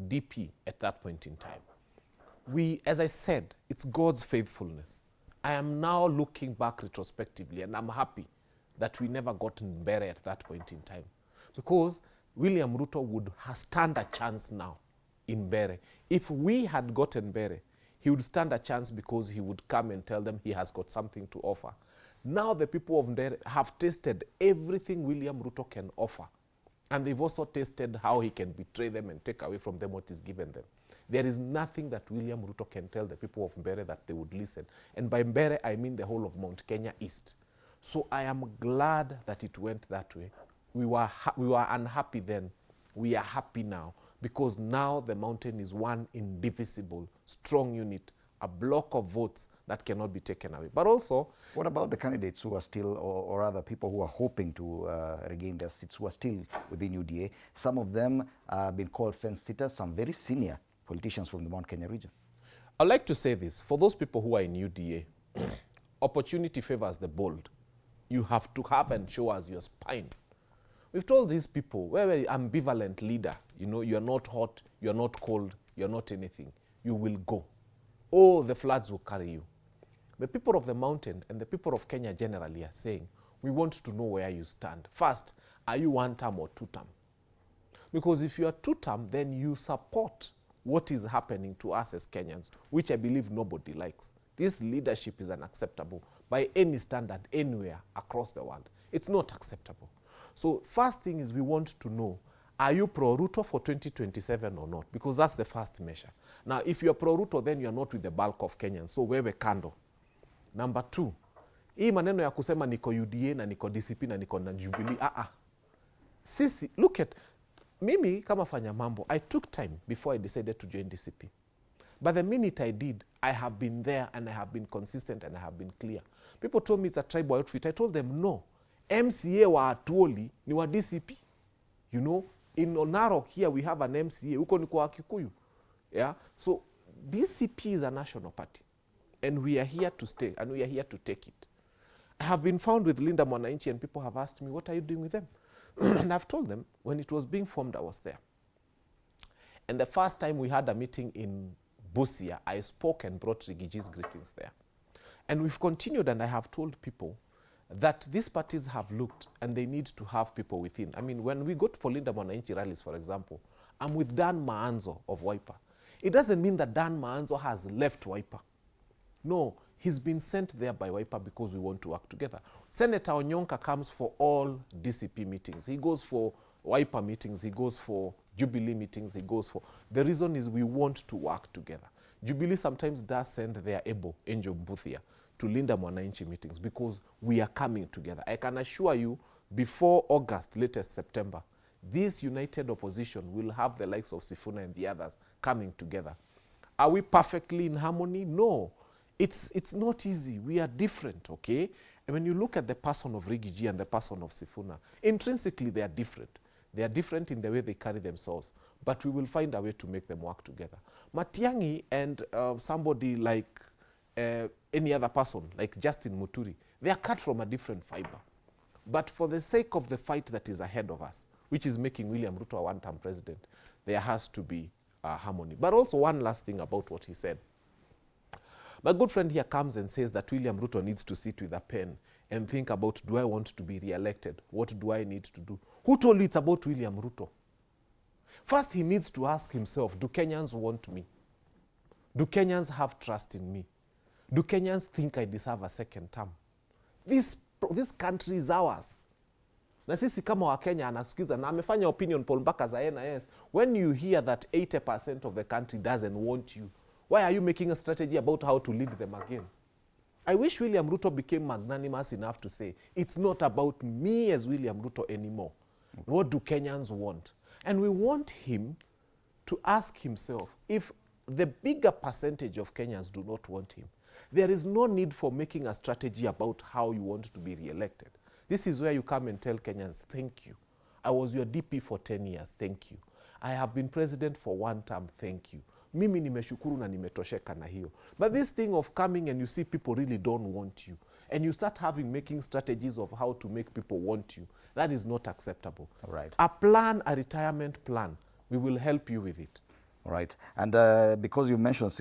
DP at that point in time. We, as I said, it's God's faithfulness. I am now looking back retrospectively, and I'm happy that we never got Mbeere at that point in time, because William Ruto would stand a chance now in Mbeere. If we had gotten Mbeere, he would stand a chance because he would come and tell them he has got something to offer. Now the people of Mbeere have tasted everything William Ruto can offer, and they've also tasted how he can betray them and take away from them what is given them. There is nothing that William Ruto can tell the people of Mbeere that they would listen. And by Mbeere, I mean the whole of Mount Kenya East. So I am glad that it went that way. We were unhappy then. We are happy now, because now the mountain is one indivisible, strong unit, a block of votes that cannot be taken away. But also, what about the candidates who are still, or other people who are hoping to regain their seats, who are still within UDA? Some of them have been called fence sitters, some very senior politicians from the Mount Kenya region. I'd like to say this. For those people who are in UDA, opportunity favors the bold. You have to have and show us your spine. We've told these people, we're an ambivalent leader. You know, you're not hot, you're not cold, you're not anything. You will go. Oh, the floods will carry you. The people of the mountain and the people of Kenya generally are saying, we want to know where you stand. First, are you one term or two term? Because if you are two term, then you support what is happening to us as Kenyans, which I believe nobody likes. This leadership is unacceptable by any standard anywhere across the world. It's not acceptable. So first thing is we want to know, are you pro-Ruto for 2027 or not? Because that's the first measure. Now, if you're pro-Ruto, then you're not with the bulk of Kenyans. So wewe kando. Number two, hii maneno ya kusema niko UDA na niko DCP na niko na Jubilee. Sisi, look at, mimi kama fanya mambo, I took time before I decided to join DCP. But the minute I did, I have been there and I have been consistent and I have been clear. People told me it's a tribal outfit. I told them no. MCA wa Atuoli ni wa DCP. You know, in Onaro here we have an MCA. Huko ni kwa Kikuyu. Yeah. So DCP is a national party. And we are here to stay and we are here to take it. I have been found with Linda Mwananchi and people have asked me, what are you doing with them? And I've told them, when it was being formed, I was there. And the first time we had a meeting in Busia, I spoke and brought Rigiji's greetings there. And we've continued, and I have told people that these parties have looked and they need to have people within. I mean, when we go for Linda Mwananchi rallies, for example, I'm with Dan Maanzo of Wiper. It doesn't mean that Dan Maanzo has left Wiper. No, he's been sent there by Wiper because we want to work together. Senator Onyonka comes for all DCP meetings. He goes for Wiper meetings. He goes for Jubilee meetings. He goes for... The reason is we want to work together. Jubilee sometimes does send their able, Angel Mbuthia, to Linda Mwananchi meetings because we are coming together. I can assure you, before August, latest September, this united opposition will have the likes of Sifuna and the others coming together. Are we perfectly in harmony? No. It's not easy. We are different, okay? And when you look at the person of Rigiji and the person of Sifuna, intrinsically they are different. They are different in the way they carry themselves, but we will find a way to make them work together. Matiang'i and somebody like any other person, like Justin Muturi, they are cut from a different fiber. But for the sake of the fight that is ahead of us, which is making William Ruto a one-term president, there has to be harmony. But also one last thing about what he said. My good friend here comes and says that William Ruto needs to sit with a pen and think about, do I want to be re-elected? What do I need to do? Who told you it's about William Ruto? First, he needs to ask himself, do Kenyans want me? Do Kenyans have trust in me? Do Kenyans think I deserve a second term? This country is ours. Na sisi kama wa Kenya anasikiza na amefanya opinion poll mpaka za NIS. When you hear that 80% of the country doesn't want you, why are you making a strategy about how to lead them again? I wish William Ruto became magnanimous enough to say, it's not about me as William Ruto anymore. What do Kenyans want? And we want him to ask himself, if the bigger percentage of Kenyans do not want him, there is no need for making a strategy about how you want to be re-elected. This is where you come and tell Kenyans, thank you. I was your DP for 10 years, thank you. I have been president for one term, thank you. Mimi nimeshukuru na nimetosheka na hiyo. But this thing of coming and you see people really don't want you, and you start making strategies of how to make people want you, that is not acceptable. Right. A plan, a retirement plan, we will help you with it. All right. And because you mentioned